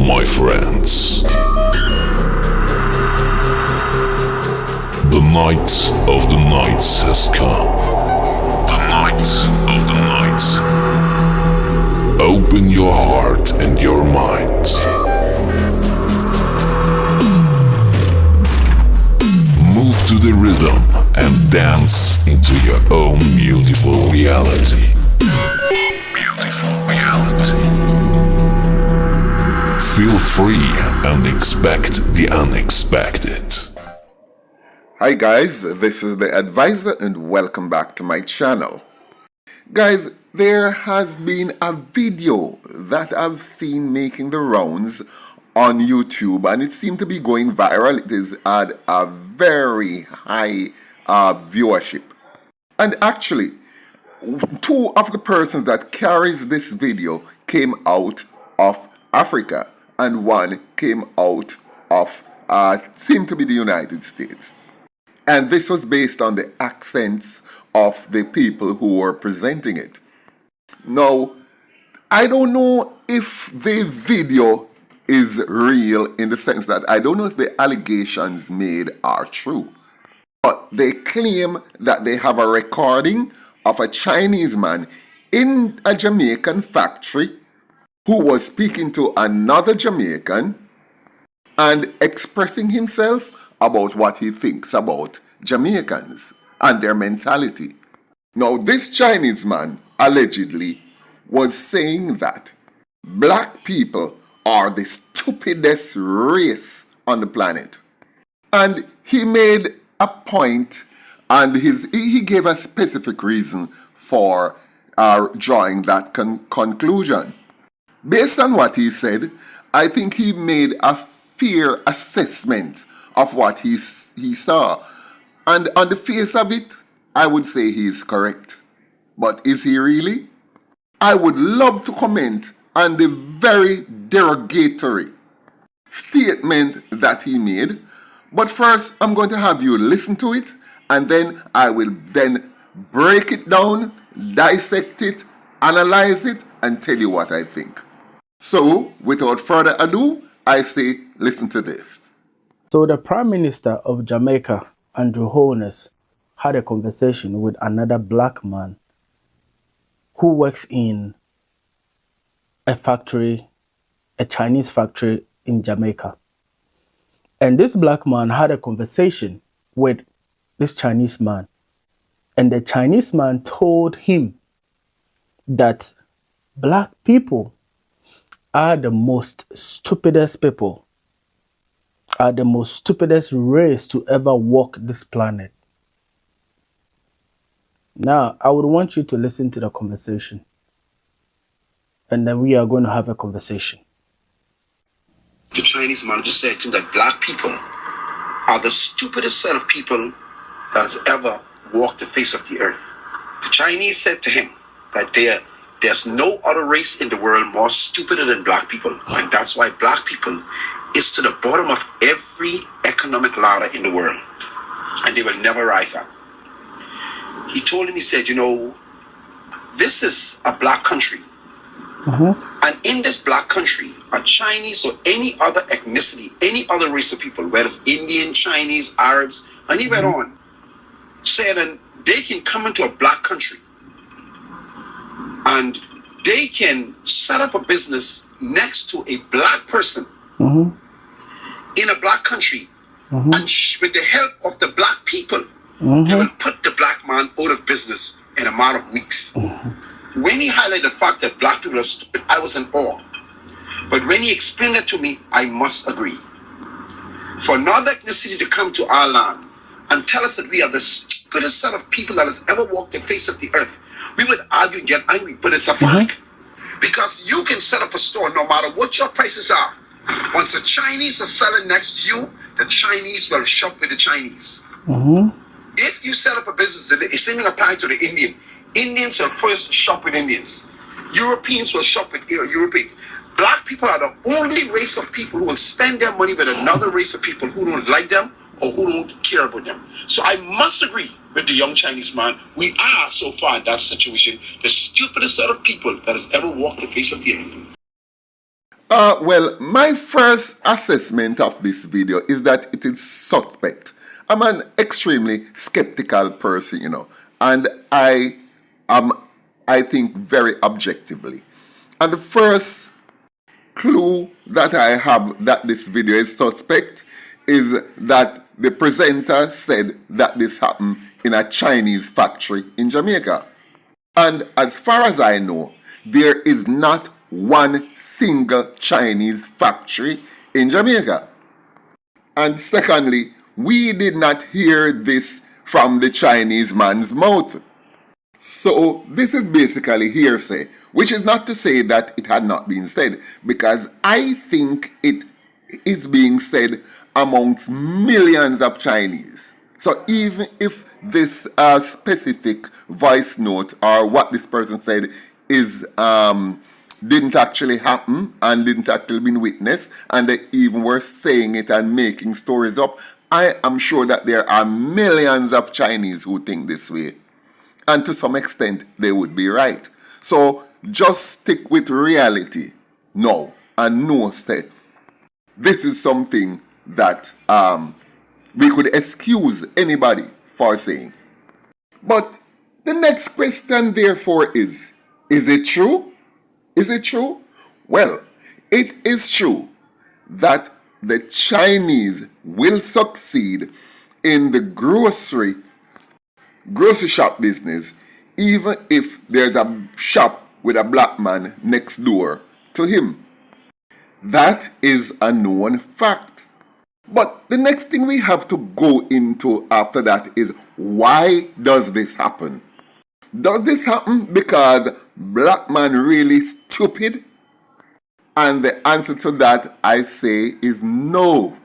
my friends. The night of the nights has come. The night of the nights. Open your heart and your mind. Move to the rhythm and dance into your own beautiful reality. Beautiful reality. Feel free and expect the unexpected. Hi guys, this is the Advisor and welcome back to my channel. Guys, there has been a video that I've seen making the rounds on YouTube and it seemed to be going viral. It is at a very high viewership. And actually, two of the persons that carries this video came out of Africa and one came out of seemed to be the United States. And this was based on the accents of the people who were presenting it. Now, I don't know if the video is real in the sense that I don't know if the allegations made are true. But they claim that they have a recording of a Chinese man in a Jamaican factory who was speaking to another Jamaican and expressing himself about what he thinks about Jamaicans and their mentality. Now, this Chinese man allegedly was saying that black people are the stupidest race on the planet. And he made a point and he gave a specific reason for drawing that conclusion. Based on what he said, I think he made a fair assessment of what he saw. And on the face of it, I would say he is correct. But is he really? I would love to comment on the very derogatory statement that he made. But first, I'm going to have you listen to it, and then I will then break it down, dissect it, analyze it, and tell you what I think. So, without further ado, I say, listen to this. So the Prime Minister of Jamaica, Andrew Holness, had a conversation with another black man who works in a factory, a Chinese factory in Jamaica. And this black man had a conversation with this Chinese man. And the Chinese man told him that black people are the most stupidest people, are the most stupidest race to ever walk this planet. Now, I would want you to listen to the conversation. And then we are going to have a conversation. The Chinese man just said to him that black people are the stupidest set of people that has ever walked the face of the earth. The Chinese said to him that there's no other race in the world more stupider than black people. And that's why black people is to the bottom of every economic ladder in the world. And they will never rise up. He told him, he said, you know, this is a black country. And in this black country, a Chinese or any other ethnicity, any other race of people, whether it's Indian, Chinese, Arabs, and he went on, said that they can come into a black country and they can set up a business next to a black person in a black country, and with the help of the black people, they will put the black man out of business in a matter of weeks. When he highlighted the fact that black people are stupid, I was in awe. But when he explained it to me, I must agree. For another ethnicity to come to our land and tell us that we are the stupidest set of people that has ever walked the face of the earth, we would argue and get angry, but it's a fact. Because you can set up a store no matter what your prices are. Once the Chinese are selling next to you, the Chinese will shop with the Chinese. If you set up a business, the same thing applies to the Indian. Indians will first shop with Indians. Europeans will shop with Europeans. Black people are the only race of people who will spend their money with another race of people who don't like them or who don't care about them. So I must agree with the young Chinese man. We are so far in that situation the stupidest set of people that has ever walked the face of the earth. Well, my first assessment of this video is that it is suspect. I'm an extremely skeptical person, and I think very objectively. And the first clue that I have that this video is suspect is that the presenter said that this happened in a Chinese factory in Jamaica. And as far as I know, there is not one single Chinese factory in Jamaica. And secondly, we did not hear this from the Chinese man's mouth. So this is basically hearsay, which is not to say that it had not been said, because I think it is being said amongst millions of Chinese. So even if this specific voice note or what this person said is didn't actually happen and didn't actually been witnessed, and they even were saying it and making stories up, I am sure that there are millions of Chinese who think this way. And to some extent, they would be right. So just stick with reality now and know that this is something that we could excuse anybody for saying. But the next question, therefore, is it true? Is it true? Well, it is true that the Chinese will succeed in the grocery shop business, even if there's a shop with a black man next door to him. That is a known fact. But the next thing we have to go into after that is, why does this happen? Does this happen because black man really stupid? And the answer to that, I say, is no.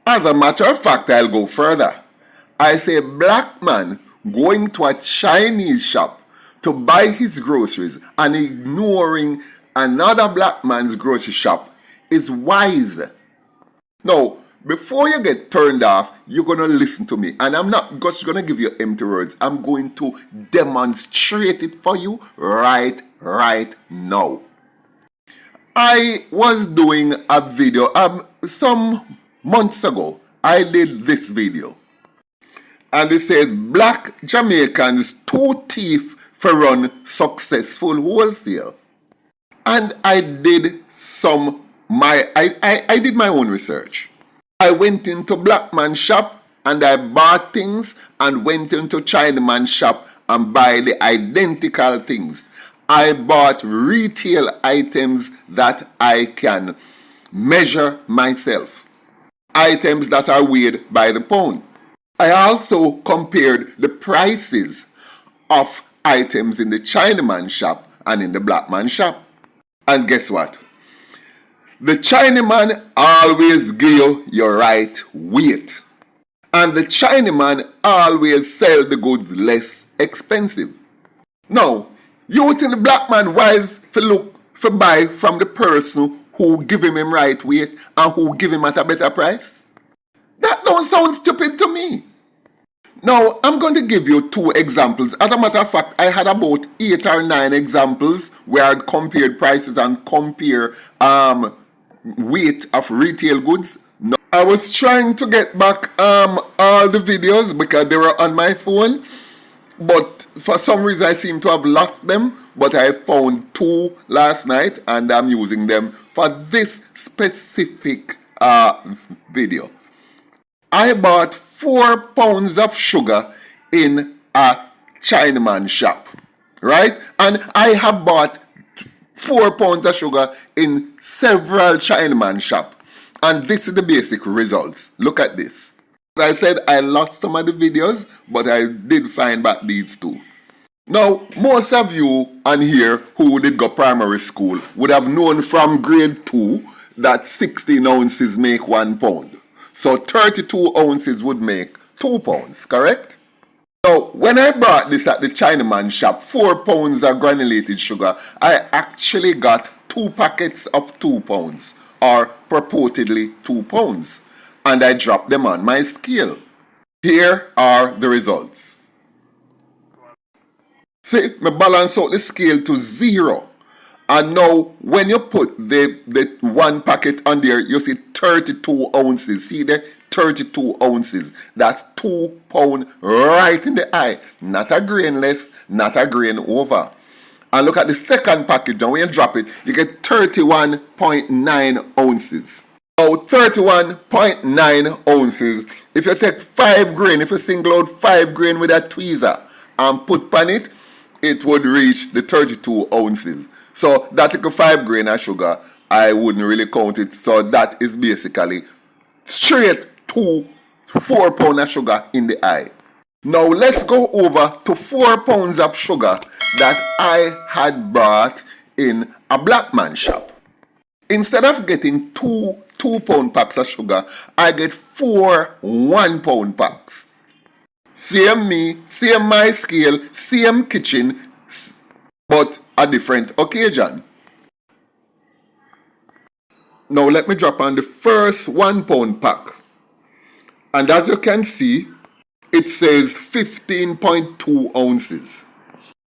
As a matter of fact, I'll go further. I say black man going to a Chinese shop to buy his groceries and ignoring another black man's grocery shop is wise. Now, before you get turned off, you're going to listen to me. And I'm not just going to give you empty words. I'm going to demonstrate it for you right now. I was doing a video some months ago. I did this video. And it says, black Jamaicans too thief for run successful wholesale. And I did I did my own research. I went into black man shop and I bought things, and went into Chinaman shop and buy the identical things. I bought retail items that I can measure myself. Items that are weighed by the pound. I also compared the prices of items in the Chinaman shop and in the black man shop. And guess what? The Chinaman always give you your right weight. And the Chinaman always sell the goods less expensive. Now, you think the black man wise for buy from the person who give him right weight and who give him at a better price? That don't sound stupid to me. Now, I'm going to give you 2 examples. As a matter of fact, I had about 8 or 9 examples where I compared prices and compare weight of retail goods. Now, I was trying to get back all the videos because they were on my phone, but for some reason I seem to have lost them. But I found 2 last night and I'm using them for this specific video. I bought 4 pounds of sugar in a Chinaman shop, right? And I have bought 4 pounds of sugar in several Chinaman shops. And this is the basic results. Look at this. As I said, I lost some of the videos, but I did find back these 2. Now, most of you on here who did go primary school would have known from grade 2 that 16 ounces make 1 pound. So 32 ounces would make 2 pounds, correct? Now, when I bought this at the Chinaman shop, 4 pounds of granulated sugar, I actually got 2 packets of 2 pounds, or purportedly 2 pounds. And I dropped them on my scale. Here are the results. See, I balance out the scale to 0. And now, when you put the one packet on there, you see 32 ounces. See there? 32 ounces. That's 2 pounds right in the eye. Not a grain less, not a grain over. And look at the second package, and when you drop it, you get 31.9 ounces. Now, 31.9 ounces, if you take 5 grain, if you single out 5 grain with a tweezer and put on it, it would reach the 32 ounces. So that like 5 grain of sugar, I wouldn't really count it. So that is basically straight to 4 pounds of sugar in the eye. Now let's go over to 4 pounds of sugar that I had bought in a black man shop. Instead of getting 2 pound packs of sugar, I get 4 1 pound packs. Same me, same my scale, same kitchen, but a different occasion. Now let me drop on the first 1 pound pack. And as you can see, it says 15.2 ounces.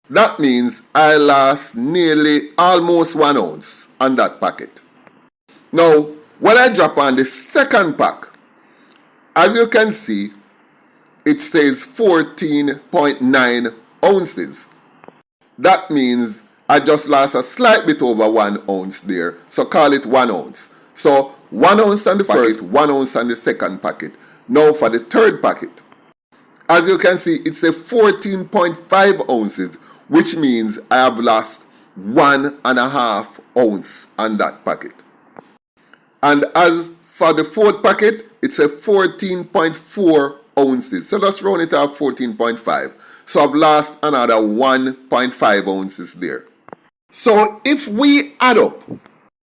That means I lost nearly almost 1 ounce on that packet. Now, when I drop on the second pack, as you can see, it says 14.9 ounces. That means I just lost a slight bit over 1 ounce there, so call it 1 ounce. So 1 ounce on the first, 1 ounce on the second packet. Now for the third packet. As you can see, it's a 14.5 ounces, which means I have lost 1.5 ounce on that packet. And as for the fourth packet, it's a 14.4 ounces. So let's round it up 14.5. So I've lost another 1.5 ounces there. So if we add up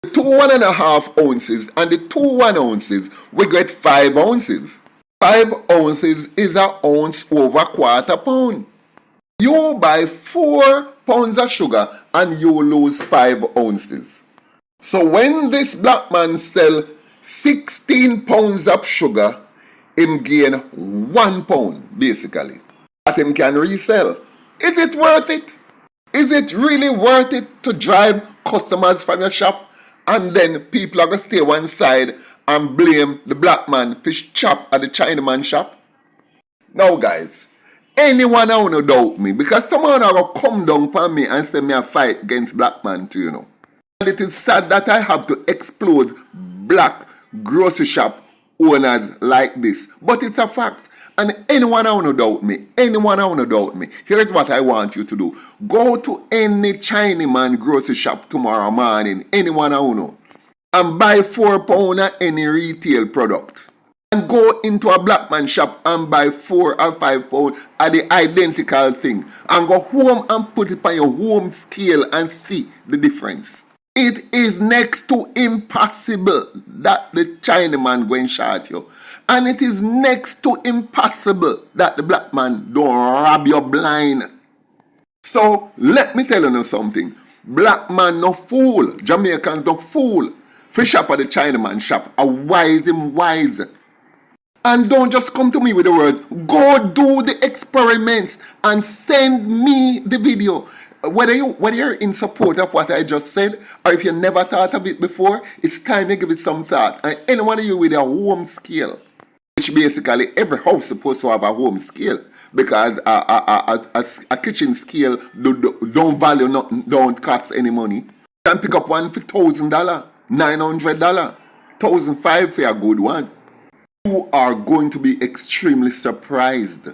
the 2 1.5 ounces and the 2 1 ounces, we get 5 ounces. 5 ounces is an ounce over quarter pound. You buy 4 pounds of sugar and you lose 5 ounces. So when this black man sell 16 pounds of sugar, him gain 1 pound basically that him can resell. Is it worth it? Is it really worth it to drive customers from your shop and then people are going to stay one side and blame the black man fish chop at the Chinaman shop? Now guys, anyone I want to doubt me because someone are going to come down upon me and say me a fight against black man too, you know. And it is sad that I have to expose black grocery shop owners like this. But it's a fact. And anyone I want to doubt me, here's what I want you to do. Go to any Chinaman grocery shop tomorrow morning, anyone I want to, and buy 4 pounds of any retail product. And go into a black man shop and buy 4 or 5 pounds of the identical thing. And go home and put it on your home scale and see the difference. It is next to impossible that the Chinaman going shot you. And it is next to impossible that the black man don't rob you blind. So let me tell you something. Black man no fool. Jamaicans no fool. Fish shop at the Chinaman shop. A wise him wise. And don't just come to me with the words. Go do the experiments and send me the video. Whether you're in support of what I just said, or if you never thought of it before, it's time to give it some thought. And any one of you with a home scale, which basically every house is supposed to have a home scale, because a kitchen scale don't value nothing, don't cost any money. You can pick up one for $1,000, $900, $1,500 for a good one. You are going to be extremely surprised.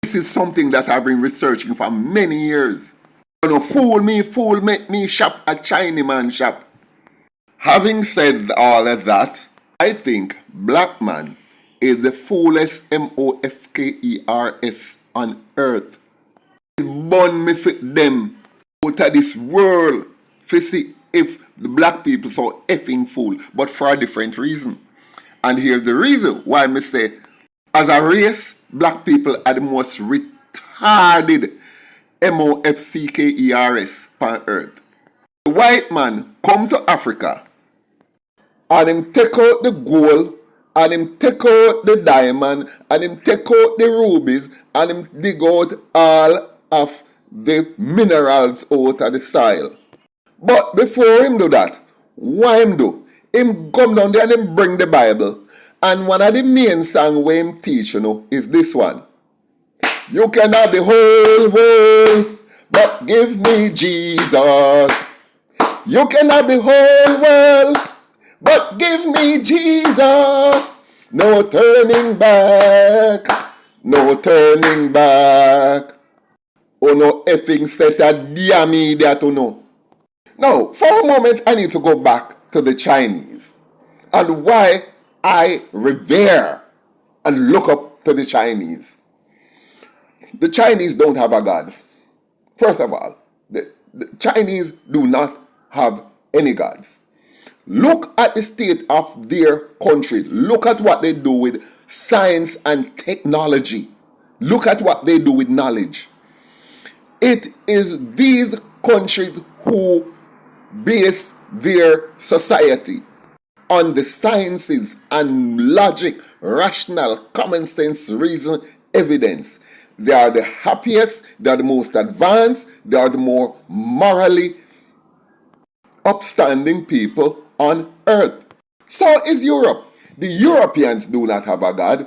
This is something that I've been researching for many years. You know, fool make me shop a Chinaman shop. Having said all of that, I think black man is the foolest MOFKERS on earth. It burn me for them out of this world to see if the black people so effing fool, but for a different reason. And here's the reason why I say, as a race, black people are the most retarded MOFCKERS on earth. The white man come to Africa and him take out the gold and him take out the diamond and him take out the rubies and him dig out all of the minerals out of the soil. But before him do that, what him do? Him come down there and him bring the Bible. And one of the main song where him teach, is this one. You can have the whole world, but give me Jesus. You can have the whole world, but give me Jesus. No turning back, no turning back. Oh no effing set a damn idiot, no. Now, for a moment, I need to go back to the Chinese and why I revere and look up to the Chinese. The Chinese don't have a God. First of all, the Chinese do not have any gods. Look at the state of their country. Look at what they do with science and technology. Look at what they do with knowledge. It is these countries who base their society on the sciences and logic, rational, common sense, reason, evidence. They are the happiest, they are the most advanced, they are the more morally upstanding people on earth. So is Europe. The Europeans do not have a God.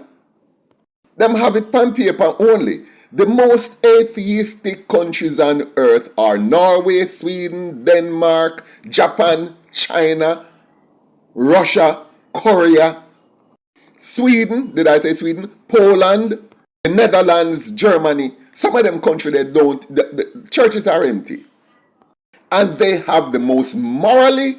Them have it on paper only. The most atheistic countries on earth are Norway, Sweden, Denmark, Japan, China, Russia, Korea, Sweden, did I say Sweden? Poland, the Netherlands, Germany. Some of them countries the churches are empty. And they have the most morally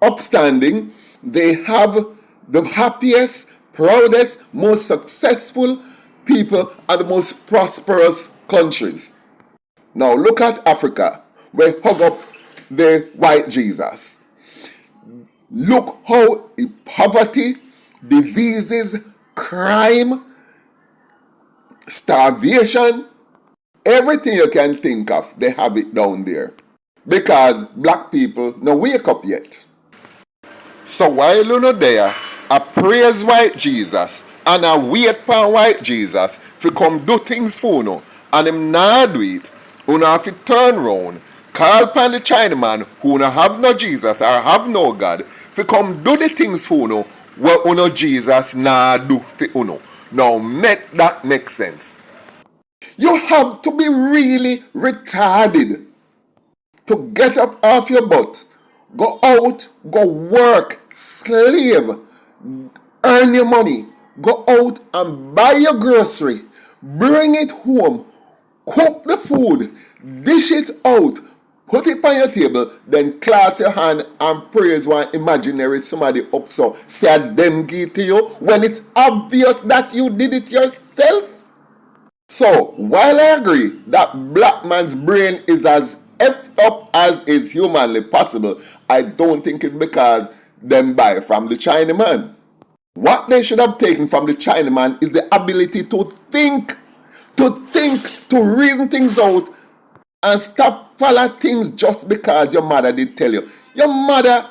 upstanding, they have the happiest, proudest, most successful people and the most prosperous countries. Now look at Africa, where hug up the white Jesus. Look how poverty, diseases, crime, starvation, everything you can think of, they have it down there. Because black people no wake up yet. So while you know there, I praise white Jesus and I wait for white Jesus to come do things for you, and him not do it, you have to turn round, call upon the Chinaman who no have no Jesus or have no God, to come do the things for you what you Jesus not do for you. Now make that make sense. You have to be really retarded to get up off your butt, go out, go work, slave, earn your money, go out and buy your grocery, bring it home, cook the food, dish it out, put it on your table, then clasp your hand and praise one imaginary somebody up so say them give to you when it's obvious that you did it yourself. So, while I agree that black man's brain is as effed up as is humanly possible, I don't think it's because them buy from the Chinaman. What they should have taken from the Chinaman is the ability to think, to reason things out, and stop follow things just because your mother did tell you. Your mother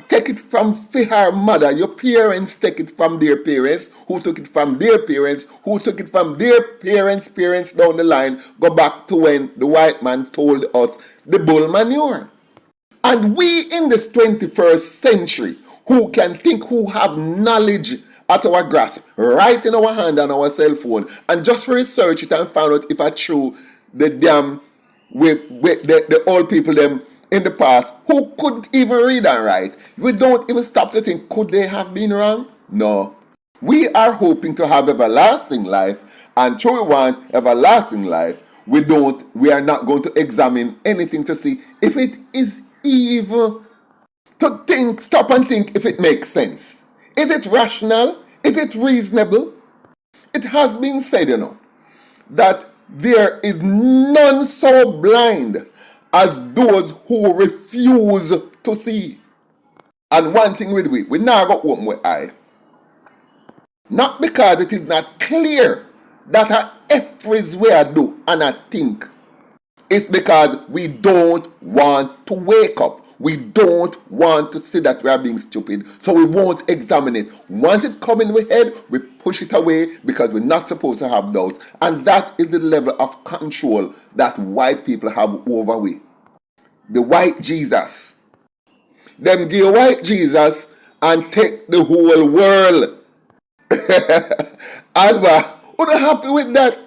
take it from her mother. Your parents take it from their parents, who took it from their parents, who took it from their parents' parents down the line. Go back to when the white man told us the bull manure. And we in this 21st century, who can think, who have knowledge at our grasp, right in our hand on our cell phone, and just research it and find out if I true the damn with the old people them in the past who couldn't even read and write. We don't even stop to think, could they have been wrong? No. We are hoping to have everlasting life, and through we want everlasting life, we are not going to examine anything to see if it is evil. To think, stop and think if it makes sense. Is it rational? Is it reasonable? It has been said, that there is none so blind as those who refuse to see. And one thing with we now got open with eye. Not because it is not clear that every way I do and I think. It's because we don't want to wake up. We don't want to see that we are being stupid, so we won't examine it. Once it comes in our head, we push it away because we're not supposed to have doubts. And that is the level of control that white people have over we. the white Jesus. Them give white Jesus and take the whole world. Alba, we're not happy with that.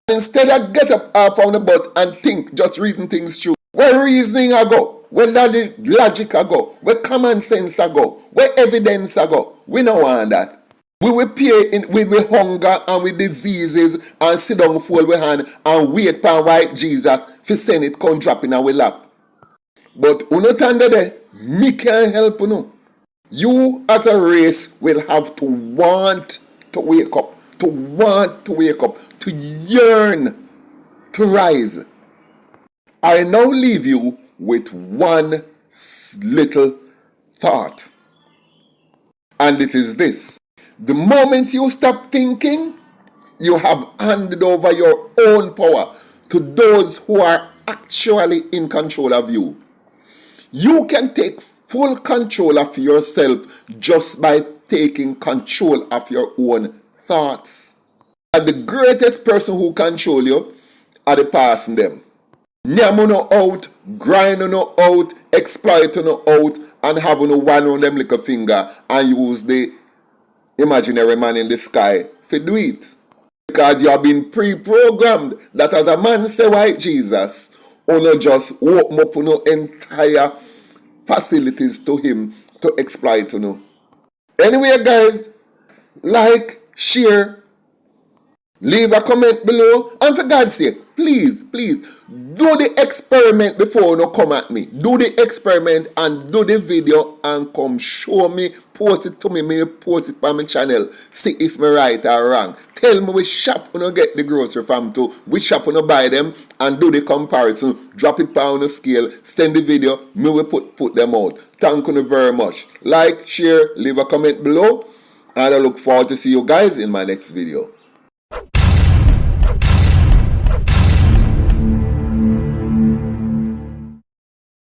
Instead of get up off on the butt and think, just reason things through. Where reasoning I go? Where logic I go? Where common sense I go? Where evidence I go? We don't want that. We will pay with hunger and with diseases and sit down fold with hand and wait for white Jesus to send it come drop in our lap. But uno tanda there, me can't help you. You as a race will have to want to wake up, to yearn to rise. I now leave you with one little thought. And it is this. The moment you stop thinking, you have handed over your own power to those who are actually in control of you. You can take full control of yourself just by taking control of your own thoughts. And the greatest person who control you are the passing them. Nyam no out, grind no out, exploit no out, and have no one on them little finger and use the imaginary man in the sky to do it. Because you have been pre-programmed that as a man say white Jesus, or just open up no entire facilities to him to exploit no. Anyway guys, like, share, leave a comment below, and for God's sake, please, do the experiment before you come at me. Do the experiment and do the video and come show me, post it to me, post it on my channel, see if me right or wrong. Tell me which shop you get the grocery from to, which shop you buy them, and do the comparison. Drop it on the scale, send the video, me will put them out. Thank you very much. Like, share, leave a comment below, and I look forward to see you guys in my next video.